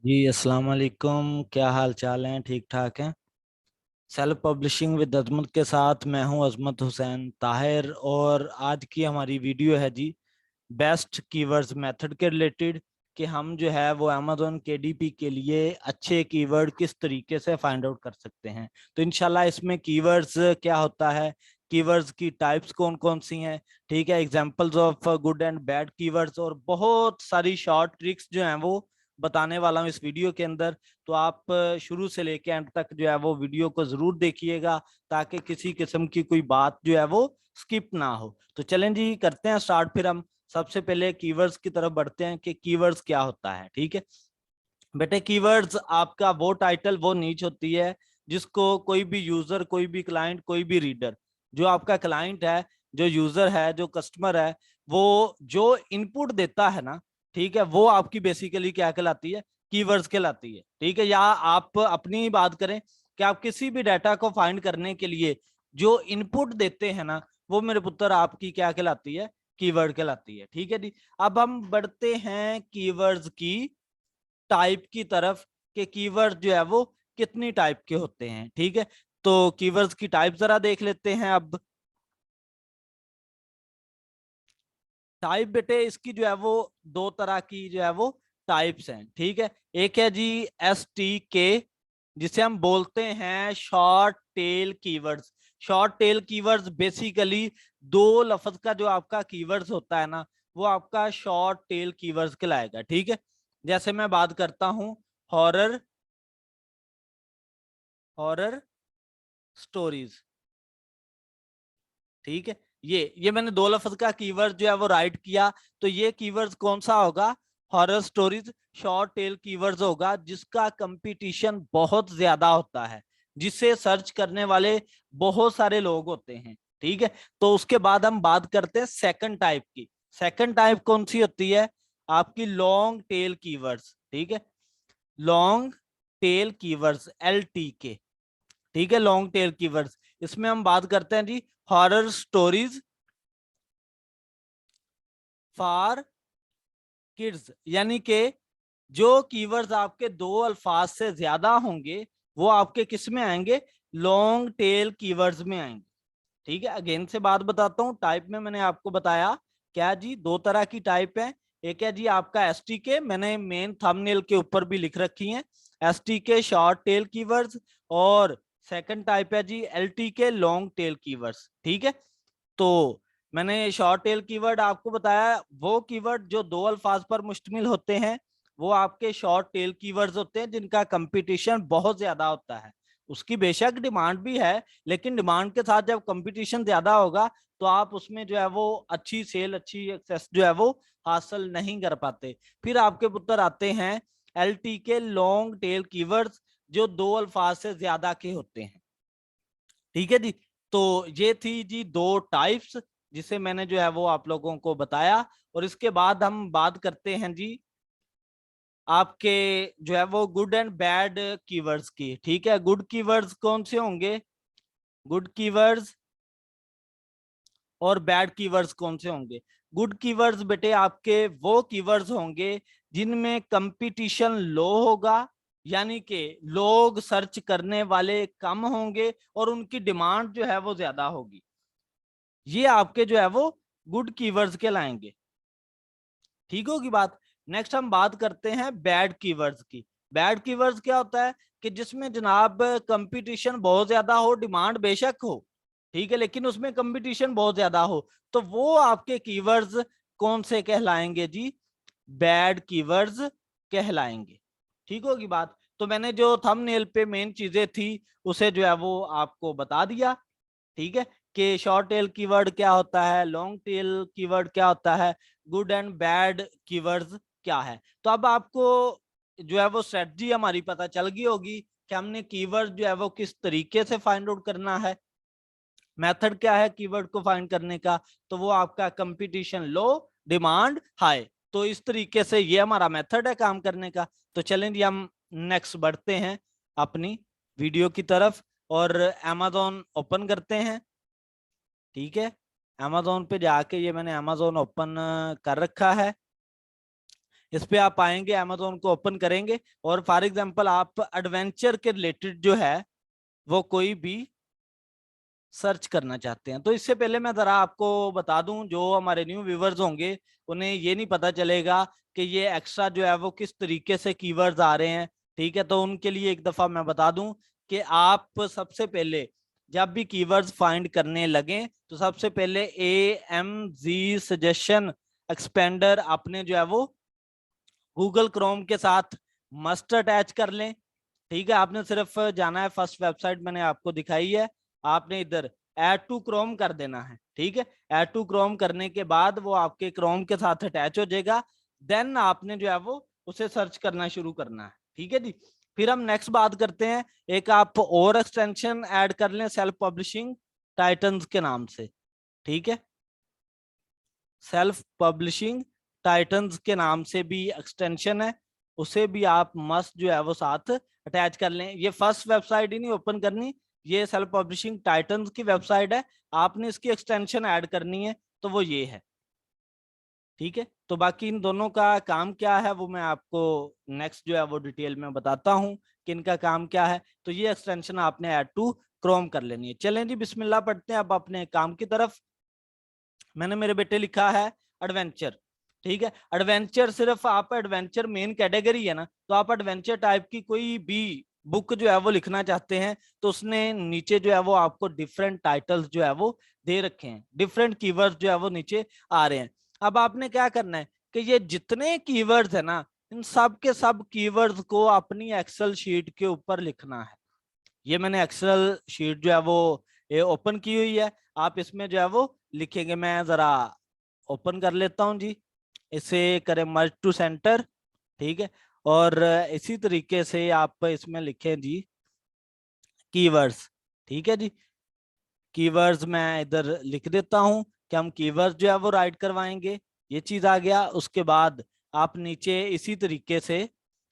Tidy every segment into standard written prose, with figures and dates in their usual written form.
जी अस्सलाम वालेकुम। क्या हाल चाल है? ठीक ठाक हैं। सेल्फ पब्लिशिंग विद अजमत के साथ मैं हूं अजमत हुसैन ताहिर, और आज की हमारी वीडियो है जी बेस्ट कीवर्ड्स मेथड के रिलेटेड, कि हम जो है वो अमेजोन केडीपी के लिए अच्छे कीवर्ड किस तरीके से फाइंड आउट कर सकते हैं। तो इंशाल्लाह इसमें कीवर्ड्स क्या होता है, कीवर्ड्स की टाइप्स कौन कौन सी हैं, ठीक है, examples of good and bad keywords, और बहुत सारी शॉर्ट ट्रिक्स जो हैं वो बताने वाला हूँ इस वीडियो के अंदर। तो आप शुरू से लेके एंड तक जो है वो वीडियो को जरूर देखिएगा, ताकि किसी किस्म की कोई बात जो है वो स्किप ना हो। तो चलें जी, करते हैं स्टार्ट। फिर हम सबसे पहले कीवर्ड्स की तरफ बढ़ते हैं कि कीवर्ड्स क्या होता है। ठीक है बेटे, कीवर्ड्स आपका वो टाइटल, वो नीच होती है जिसको कोई भी यूजर, कोई भी क्लाइंट, कोई भी रीडर, जो आपका क्लाइंट है, जो यूजर है, जो कस्टमर है, वो जो इनपुट देता है ना, ठीक है, वो आपकी बेसिकली क्या कहलाती है? कीवर्ड्स कहलाती है। ठीक है, या आप अपनी ही बात करें कि आप किसी भी डाटा को फाइंड करने के लिए जो इनपुट देते हैं ना, वो मेरे पुत्र आपकी क्या कहलाती है? कीवर्ड कहलाती है। ठीक है जी। अब हम बढ़ते हैं कीवर्ड्स की टाइप की तरफ, के कीवर्ड जो है वो कितनी टाइप के होते हैं। ठीक है, तो कीवर्ड्स की टाइप जरा देख लेते हैं। अब टाइप बेटे इसकी जो है वो दो तरह की जो है वो टाइप्स हैं। ठीक है, एक है जी STK, जिसे हम बोलते हैं short tail keywords. Short tail keywords basically दो लफ्ज का जो आपका कीवर्ड्स होता है ना, वो आपका शॉर्ट टेल कीवर्ड्स कहलाएगा। ठीक है, जैसे मैं बात करता हूं हॉरर, हॉरर स्टोरीज। ठीक है, ये मैंने दो लफ्ज का कीवर्ड जो है वो राइट किया, तो ये कीवर्ड्स कौन सा होगा? Horror stories short tail keywords होगा, जिसका कंपटीशन बहुत ज्यादा होता है, जिसे सर्च करने वाले बहुत सारे लोग होते हैं। ठीक है, तो उसके बाद हम बात करते हैं सेकंड टाइप की। सेकंड टाइप कौन सी होती है? आपकी लॉन्ग टेल कीवर्ड्स। ठीक है, लॉन्ग टेल कीवर्ड्स LTK। ठीक है, लॉन्ग टेल कीवर्ड्स, इसमें हम बात करते हैं जी हॉरर स्टोरीज फॉर किड्स, यानी कि जो कीवर्ड्स आपके दो अल्फाज से ज्यादा होंगे, वो आपके किस में आएंगे? लॉन्ग टेल कीवर्ड्स में आएंगे। ठीक है, अगेन से बात बताता हूँ, टाइप में मैंने आपको बताया क्या जी, दो तरह की टाइप है। एक है जी आपका STK, मैंने मेन थंबनेल के ऊपर भी लिख रखी है, STK शॉर्ट टेल कीवर्ड्स, और सेकंड टाइप है जी LTK लॉन्ग टेल कीवर्ड्स। ठीक है, तो मैंने शॉर्ट टेल कीवर्ड आपको बताया, वो कीवर्ड जो दो अल्फाज पर मुश्तमिल होते हैं, वो आपके शॉर्ट टेल कीवर्ड्स होते हैं, जिनका कंपटीशन बहुत ज्यादा होता है। उसकी बेशक डिमांड भी है, लेकिन डिमांड के साथ जब कंपटीशन ज्यादा होगा, तो आप उसमें जो है वो अच्छी सेल, अच्छी एक्सेस जो है वो हासिल नहीं कर पाते। फिर आपके पुत्र आते हैं LTK लॉन्ग टेल कीवर्ड्स, जो दो अल्फाज से ज्यादा के होते हैं। ठीक है जी, तो ये थी जी दो टाइप्स, जिसे मैंने जो है वो आप लोगों को बताया। और इसके बाद हम बात करते हैं जी आपके जो है वो गुड एंड बैड कीवर्ड्स की। ठीक है, गुड कीवर्ड्स कौन से होंगे? गुड कीवर्ड्स और बैड कीवर्ड्स कौन से होंगे? गुड कीवर्ड्स बेटे आपके वो कीवर्ड्स होंगे जिनमें कंपटीशन लो होगा, यानी कि लोग सर्च करने वाले कम होंगे और उनकी डिमांड जो है वो ज्यादा होगी। ये आपके जो है वो गुड कीवर्ड्स के लाएंगे। ठीक होगी बात। नेक्स्ट हम बात करते हैं बैड कीवर्ड्स की। बैड कीवर्ड्स क्या होता है? कि जिसमें जनाब कंपटीशन बहुत ज्यादा हो, डिमांड बेशक हो, ठीक है, लेकिन उसमें कंपटीशन बहुत ज्यादा हो, तो वो आपके कीवर्ड्स कौन से कहलाएंगे जी? बैड कीवर्ड्स कहलाएंगे। ठीक होगी बात। तो मैंने जो थंबनेल पे मेन चीजें थी, उसे जो है वो आपको बता दिया। ठीक है, कि शॉर्ट टेल कीवर्ड क्या होता है, लॉन्ग टेल कीवर्ड क्या होता है, गुड एंड बैड कीवर्ड्स क्या है। तो अब आपको जो है वो स्ट्रेटजी हमारी पता चल गई होगी कि हमने कीवर्ड जो है वो किस तरीके से फाइंड आउट करना है। मेथड क्या है कीवर्ड को फाइंड करने का? तो वो आपका कंपटीशन लो, डिमांड हाई। तो इस तरीके से ये हमारा मेथड है काम करने का। तो चलें जी, हम नेक्स्ट बढ़ते हैं अपनी वीडियो की तरफ, और amazon ओपन करते हैं। ठीक है, amazon पे जाके ये मैंने amazon ओपन कर रखा है। इस पे आप आएंगे, अमेजोन को ओपन करेंगे और फॉर एग्जांपल आप एडवेंचर के रिलेटेड जो है वो कोई भी सर्च करना चाहते हैं। तो इससे पहले मैं जरा आपको बता दूं, जो हमारे न्यू व्यूवर्स होंगे उन्हें ये नहीं पता चलेगा कि ये एक्स्ट्रा जो है वो किस तरीके से कीवर्ड्स आ रहे हैं। ठीक है, तो उनके लिए एक दफा मैं बता दूं कि आप सबसे पहले जब भी कीवर्ड्स फाइंड करने लगे तो सबसे पहले AMZ सजेशन एक्सपेंडर अपने जो है वो गूगल क्रोम के साथ मस्ट अटैच कर लें। ठीक है, आपने सिर्फ जाना है, फर्स्ट वेबसाइट मैंने आपको दिखाई है, आपने इधर ऐड टू क्रोम कर देना है। ठीक है, ऐड टू क्रोम करने के बाद वो आपके क्रोम के साथ अटैच हो जाएगा। देन आपने जो है वो उसे सर्च करना शुरू करना है। ठीक है जी, फिर हम नेक्स्ट बात करते हैं, एक आप और एक्सटेंशन ऐड कर लें सेल्फ पब्लिशिंग टाइटन्स के नाम से। ठीक है, सेल्फ पब्लिशिंग टाइटन्स के नाम से भी एक्सटेंशन है, उसे भी आप मस्ट जो है वो साथ अटैच कर लें। ये फर्स्ट वेबसाइट ही नहीं ओपन करनी, ये सेल्फ पब्लिशिंग टाइटन्स की वेबसाइट है, आपने इसकी एक्सटेंशन ऐड करनी है, तो वो ये है। ठीक है, तो बाकी इन दोनों का काम क्या है वो मैं आपको नेक्स्ट जो है वो डिटेल में बताता हूँ कि इनका काम क्या है। तो ये एक्सटेंशन आपने ऐड टू क्रोम कर लेनी है। चलें जी, बिस्मिल्लाह पढ़ते हैं अब अपने काम की तरफ। मैंने मेरे बेटे लिखा है एडवेंचर। ठीक है, एडवेंचर सिर्फ आप एडवेंचर मेन कैटेगरी है ना, तो आप एडवेंचर टाइप की कोई भी बुक जो है वो लिखना चाहते हैं तो उसने नीचे जो है वो आपको डिफरेंट टाइटल्स जो है वो दे रखे हैं, डिफरेंट कीवर्ड्स जो है वो नीचे आ रहे हैं। अब आपने क्या करना है कि ये जितने कीवर्ड्स है ना, इन सब के सब कीवर्ड्स को अपनी एक्सेल शीट के ऊपर लिखना है। ये मैंने एक्सेल शीट जो है वो ओपन की हुई है, आप इसमें जो है वो लिखेंगे। मैं जरा ओपन कर लेता हूं जी, इसे करें मर्ज टू सेंटर। ठीक है, और इसी तरीके से आप इसमें लिखें जी कीवर्ड्स। ठीक है जी, कीवर्ड्स मैं इधर लिख देता हूं कि हम कीवर्ड्स जो है वो राइट करवाएंगे। ये चीज आ गया, उसके बाद आप नीचे इसी तरीके से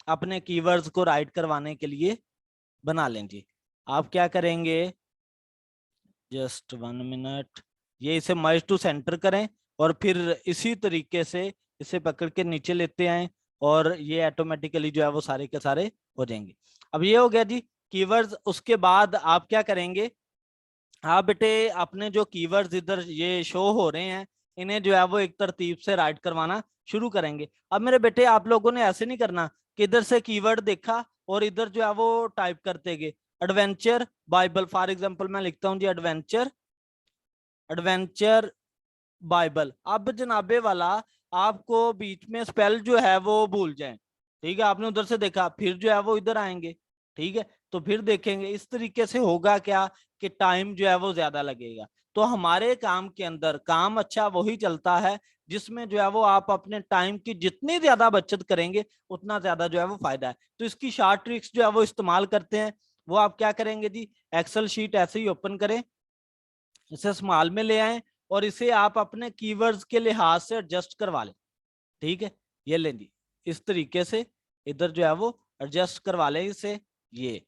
अपने कीवर्ड्स को राइट करवाने के लिए बना लें जी। आप क्या करेंगे, जस्ट 1 मिनट, ये इसे मर्ज टू सेंटर करें और फिर इसी तरीके से इसे पकड़ के नीचे लेते आए और ये ऑटोमेटिकली जो है वो सारे के सारे हो जाएंगे। अब ये हो गया जी कीवर्ड्स। उसके बाद आप क्या करेंगे, आप बेटे अपने जो कीवर्ड्स इधर ये शो हो रहे हैं इन्हें जो है वो एक तरतीब से राइट करवाना शुरू करेंगे। अब मेरे बेटे आप लोगों ने ऐसे नहीं करना कि इधर से कीवर्ड देखा और इधर जो है वो टाइप करते गए। एडवेंचर बाइबल फॉर एग्जांपल मैं लिखता हूं जी, एडवेंचर एडवेंचर बाइबल। अब जनाबे वाला आपको बीच में स्पेल जो है वो भूल जाए, ठीक है, आपने उधर से देखा फिर जो है वो इधर आएंगे। ठीक है, तो फिर देखेंगे इस तरीके से होगा क्या कि टाइम जो है वो ज्यादा लगेगा। तो हमारे काम के अंदर काम अच्छा वही चलता है जिसमें जो है वो आप अपने टाइम की जितनी ज्यादा बचत करेंगे उतना ज्यादा जो है वो फायदा है। तो इसकी शार्ट ट्रिक्स जो है वो इस्तेमाल करते हैं। वो आप क्या करेंगे जी, एक्सेल शीट ऐसे ही ओपन करें, इसे स्मॉल में ले आए और इसे आप अपने कीवर्ड्स के लिहाज से एडजस्ट करवा लें। ठीक है, ये लें जी, इस तरीके से इधर जो है वो एडजस्ट करवा लें इसे। ये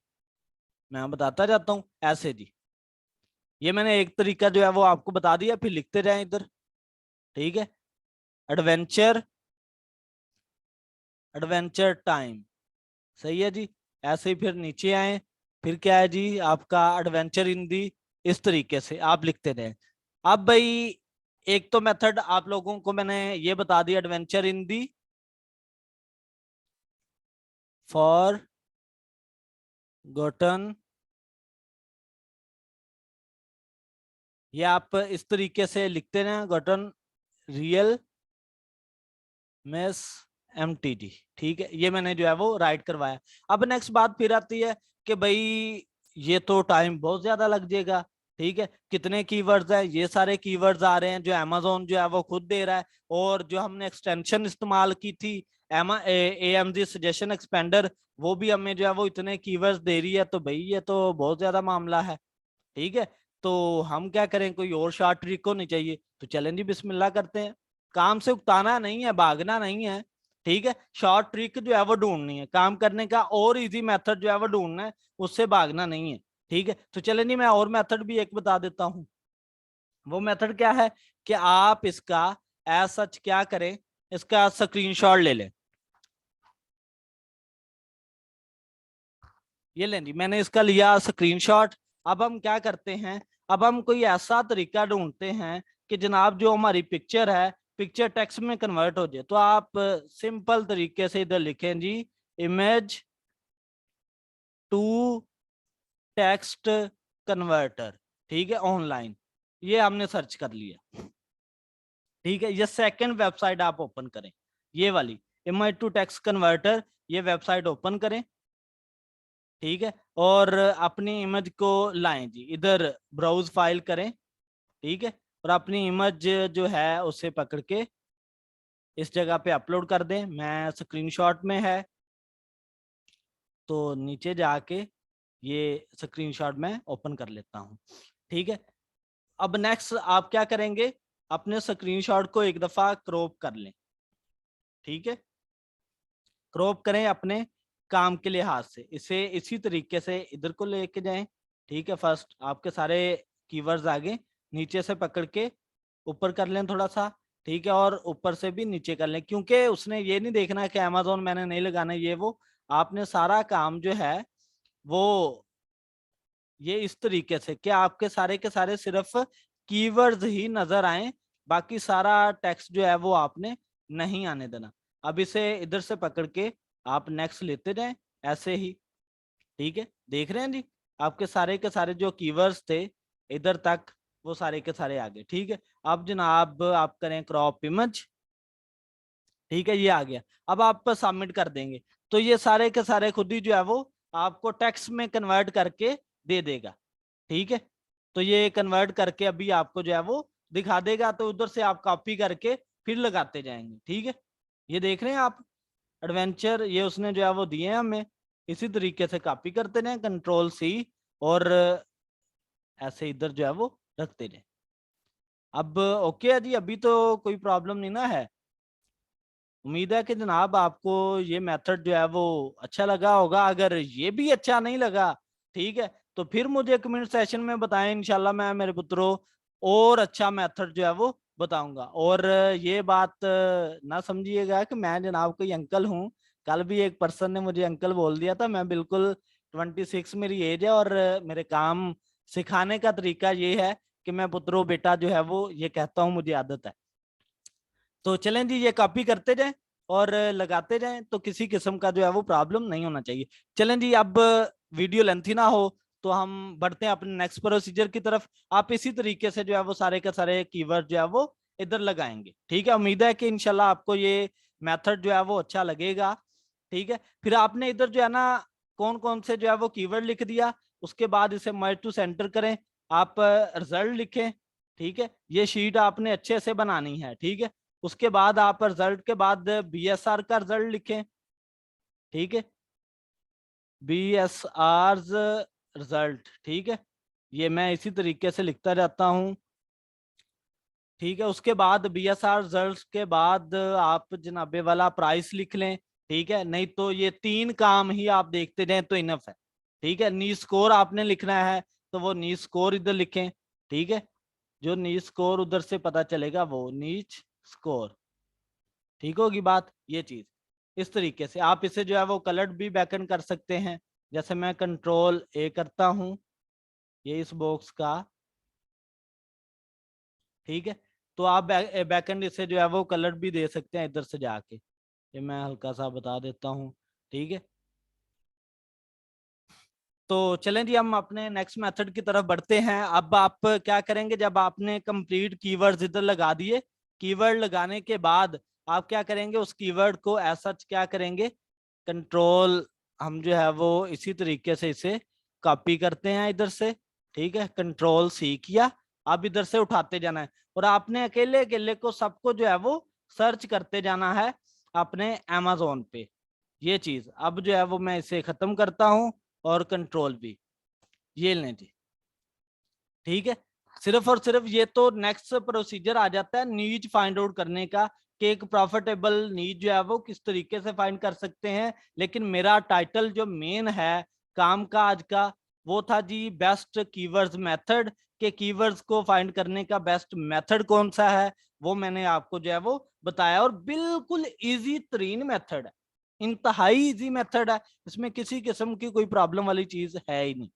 मैं बताता जाता हूं ऐसे जी, ये मैंने एक तरीका जो है वो आपको बता दिया, फिर लिखते जाएं इधर। ठीक है, एडवेंचर एडवेंचर टाइम, सही है जी। ऐसे ही फिर नीचे आए, फिर क्या है जी आपका एडवेंचर इन दी, इस तरीके से आप लिखते रहे। अब भाई एक तो मेथड आप लोगों को मैंने ये बता दिया, adventure in the for Gotan, ये आप इस तरीके से लिखते रहे, गोटन रियल मेस MTD। ठीक है, ये मैंने जो है वो राइट करवाया। अब नेक्स्ट बात फिर आती है कि भाई ये तो टाइम बहुत ज्यादा लग जाएगा। ठीक है, कितने कीवर्ड्स हैं, ये सारे कीवर्ड्स आ रहे हैं जो अमेजोन जो है वो खुद दे रहा है, और जो हमने एक्सटेंशन इस्तेमाल की थी AMG सजेशन एक्सपेंडर, वो भी हमें जो है वो इतने कीवर्ड्स दे रही है, तो भाई ये तो बहुत ज्यादा मामला है। ठीक है, तो हम क्या करें, कोई और शॉर्ट ट्रिक होनी चाहिए। तो चलें जी बिस्मिल्लाह करते हैं, काम से उकताना नहीं है, भागना नहीं है। ठीक है, शॉर्ट ट्रिक जो है वो ढूंढनी है, काम करने का और इजी मेथड जो है वो ढूंढना है, उससे भागना नहीं है। ठीक है, तो चलें जी मैं और मेथड भी एक बता देता हूँ। वो मेथड क्या है कि आप इसका एज सच क्या करें, इसका स्क्रीनशॉट ले लें। ये लें जी, मैंने इसका लिया स्क्रीनशॉट। अब हम क्या करते हैं, अब हम कोई ऐसा तरीका ढूंढते हैं कि जनाब जो हमारी पिक्चर है, पिक्चर टेक्स्ट में कन्वर्ट हो जाए। तो आप सिंपल तरीके से इधर लिखें जी, इमेज टू टेक्स्ट कन्वर्टर, ठीक है, ऑनलाइन। ये हमने सर्च कर लिया, ठीक है। ये सेकंड वेबसाइट आप ओपन करें, ये वाली इमेज टू टेक्स्ट कन्वर्टर, ये वेबसाइट ओपन करें, ठीक है। और अपनी इमेज को लाएं जी, इधर ब्राउज फाइल करें, ठीक है। और अपनी इमेज जो है उसे पकड़ के इस जगह पे अपलोड कर दें। मैं स्क्रीनशॉट में है तो नीचे जाके ये स्क्रीनशॉट में ओपन कर लेता हूँ, ठीक है। अब नेक्स्ट आप क्या करेंगे, अपने स्क्रीनशॉट को एक दफा क्रॉप कर लें, ठीक है। क्रॉप करें अपने काम के लिहाज से, इसे इसी तरीके से इधर को लेके जाएं, ठीक है। फर्स्ट आपके सारे कीवर्ड्स आगे, नीचे से पकड़ के ऊपर कर लें थोड़ा सा, ठीक है। और ऊपर से भी नीचे कर लें, क्योंकि उसने ये नहीं देखना कि अमेजोन मैंने नहीं लगाना, ये वो आपने सारा काम जो है वो ये इस तरीके से कि आपके सारे के सारे सिर्फ कीवर्ड्स ही नजर आए, बाकी सारा टेक्स्ट जो है वो आपने नहीं आने देना। अब इसे इधर से पकड़ के आप नेक्स्ट लेते जाएं ऐसे ही, ठीक है। देख रहे हैं जी, आपके सारे के सारे जो कीवर्ड्स थे इधर तक वो सारे के सारे आ गए, ठीक है। अब जनाब आप करें क्रॉप इमेज, ठीक है, ये आ गया। अब आप सबमिट कर देंगे तो ये सारे के सारे खुद ही जो है वो आपको टेक्स्ट में कन्वर्ट करके दे देगा, ठीक है। तो ये कन्वर्ट करके अभी आपको जो है वो दिखा देगा, तो उधर से आप कॉपी करके फिर लगाते जाएंगे, ठीक है। ये देख रहे हैं आप एडवेंचर, ये उसने जो है वो दिए हैं हमें, इसी तरीके से कॉपी करते जाएं, कंट्रोल सी, और ऐसे इधर जो है वो रखते जाएं। अब ओके है जी, अभी तो कोई प्रॉब्लम नहीं ना है। उम्मीद है कि जनाब आपको ये मेथड जो है वो अच्छा लगा होगा। अगर ये भी अच्छा नहीं लगा, ठीक है, तो फिर मुझे कमेंट सेशन में बताएं, इंशाल्लाह मैं मेरे पुत्रों और अच्छा मेथड जो है वो बताऊंगा। और ये बात ना समझिएगा कि मैं जनाब कोई अंकल हूँ। कल भी एक पर्सन ने मुझे अंकल बोल दिया था। मैं बिल्कुल 26 मेरी एज है, और मेरे काम सिखाने का तरीका ये है कि मैं पुत्रों बेटा जो है वो ये कहता हूँ, मुझे आदत है। तो चलें जी, ये कॉपी करते जाएं और लगाते जाएं, तो किसी किस्म का जो है वो प्रॉब्लम नहीं होना चाहिए। चलें जी, अब वीडियो लेंथी ना हो तो हम बढ़ते हैं अपने नेक्स्ट प्रोसीजर की तरफ। आप इसी तरीके से जो है वो सारे के सारे कीवर्ड जो है वो इधर लगाएंगे, ठीक है। उम्मीद है कि इंशाल्लाह आपको ये मेथड जो है वो अच्छा लगेगा, ठीक है। फिर आपने इधर जो है ना कौन कौन से जो है वो कीवर्ड लिख दिया, उसके बाद इसे मर्ज टू सेंटर करें, आप रिजल्ट लिखें, ठीक है। ये शीट आपने अच्छे से बनानी है, ठीक है। उसके बाद आप रिजल्ट के बाद बीएसआर का रिजल्ट लिखें, ठीक है, बीएसआर रिजल्ट, ठीक है। ये मैं इसी तरीके से लिखता जाता हूं, ठीक है। उसके बाद बीएसआर रिजल्ट के बाद आप जनाबे वाला प्राइस लिख लें, ठीक है। नहीं तो ये तीन काम ही आप देखते जाएं तो इनफ है, ठीक है। नी स्कोर आपने लिखना है तो वो नी स्कोर इधर लिखें, ठीक है। जो नी स्कोर उधर से पता चलेगा वो नीच स्कोर, ठीक होगी बात। ये चीज इस तरीके से आप इसे जो है वो कलर्ड भी बैकएंड कर सकते हैं। जैसे मैं कंट्रोल ए करता हूं, ये इस बॉक्स का, ठीक है। तो आप बैकएंड इसे जो है वो कलर्ड भी दे सकते हैं इधर से जाके। ये मैं हल्का सा बता देता हूँ, ठीक है। तो चलें जी, हम अपने नेक्स्ट मेथड की तरफ बढ़ते हैं। अब आप क्या करेंगे, जब आपने कंप्लीट कीवर्ड्स इधर लगा दिए, कीवर्ड लगाने के बाद आप क्या करेंगे, उस कीवर्ड को ऐसा क्या करेंगे, कंट्रोल, हम जो है वो इसी तरीके से इसे कॉपी करते हैं इधर से, ठीक है। कंट्रोल सी किया, अब इधर से उठाते जाना है, और आपने अकेले अकेले को सबको जो है वो सर्च करते जाना है अपने अमेजोन पे। ये चीज अब जो है वो मैं इसे खत्म करता हूं, और कंट्रोल भी, ये लें जी, ठीक है। सिर्फ और सिर्फ ये तो नेक्स्ट प्रोसीजर आ जाता है नीज फाइंड आउट करने का, कि एक प्रॉफिटेबल नीज जो है वो किस तरीके से फाइंड कर सकते हैं। लेकिन मेरा टाइटल जो मेन है काम का आज का, वो था जी बेस्ट कीवर्ड्स मेथड, के कीवर्ड्स को फाइंड करने का बेस्ट मेथड कौन सा है, वो मैंने आपको जो है वो बताया, और बिल्कुल इजी तरीन मेथड है, इंतहाई इजी मेथड है, इसमें किसी किस्म की कोई प्रॉब्लम वाली चीज है ही नहीं।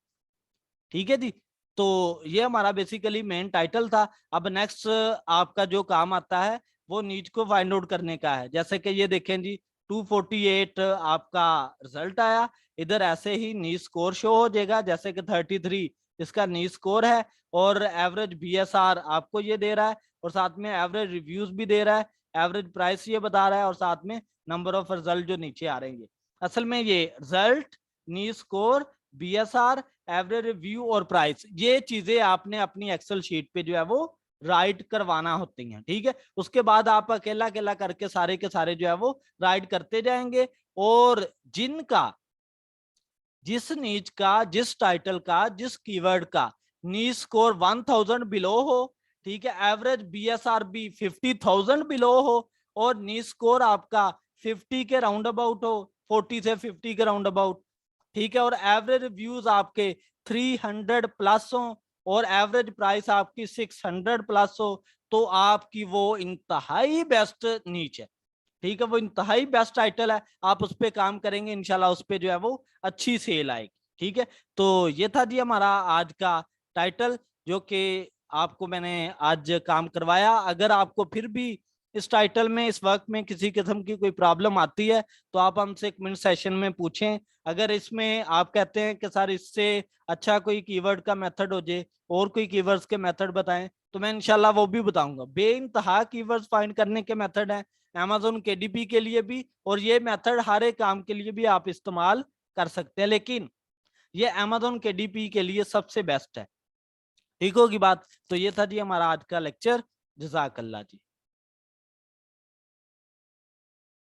ठीक है जी। तो ये हमारा बेसिकली मेन टाइटल था। अब नेक्स्ट आपका जो काम आता है वो नीच को फाइंड आउट करने का है। जैसे कि ये देखें जी, 248 आपका रिजल्ट आया, इधर ऐसे ही नी स्कोर शो हो जाएगा, जैसे कि 33 इसका नी स्कोर है, और एवरेज बीएसआर आपको ये दे रहा है, और साथ में एवरेज रिव्यूज भी दे रहा है, एवरेज प्राइस ये बता रहा है, और साथ में नंबर ऑफ रिजल्ट जो नीचे आ रहे हैं। असल में ये रिजल्ट, नी स्कोर, बीएसआर, एवरेज रिव्यू और प्राइस, ये चीजें आपने अपनी एक्सेल शीट पे जो है वो राइट करवाना होती हैं। ठीक है, उसके बाद आप अकेला अकेला करके सारे के सारे जो है वो राइट करते जाएंगे, और जिनका जिस नीच का, जिस टाइटल का, जिस कीवर्ड का नी स्कोर 1000 बिलो हो, ठीक है, एवरेज बीएसआर भी 50,000 बिलो हो, और नी स्कोर आपका 50 के राउंड अबाउट हो, 40 से 50 के राउंड अबाउट, ठीक है, और एवरेज व्यूज आपके 300 प्लस हो, और एवरेज प्राइस आपकी 600 प्लस हो, तो आपकी वो इंतहाई बेस्ट नीच है। ठीक है, वो इंतहाई बेस्ट टाइटल है, आप उस पर काम करेंगे इंशाल्लाह, उस पर जो है वो अच्छी सेल आएगी। ठीक है, तो ये था जी हमारा आज का टाइटल, जो कि आपको मैंने आज काम करवाया। अगर आपको फिर भी इस टाइटल में इस वक्त में किसी किस्म की कोई प्रॉब्लम आती है तो आप हमसे एक मिनट सेशन में पूछें। अगर इसमें आप कहते हैं कि सर इससे अच्छा कोई कीवर्ड का मेथड हो जाए, और कोई कीवर्ड्स के मेथड बताएं, तो मैं इंशाल्लाह वो भी बताऊंगा। बेइंतहा कीवर्ड्स फाइंड करने के मेथड हैं Amazon KDP के लिए भी, और ये मेथड हर एक काम के लिए भी आप इस्तेमाल कर सकते हैं, लेकिन ये Amazon KDP के लिए सबसे बेस्ट है। ठीक होगी बात। तो ये था जी हमारा आज का लेक्चर। जज़ाकल्लाह जी।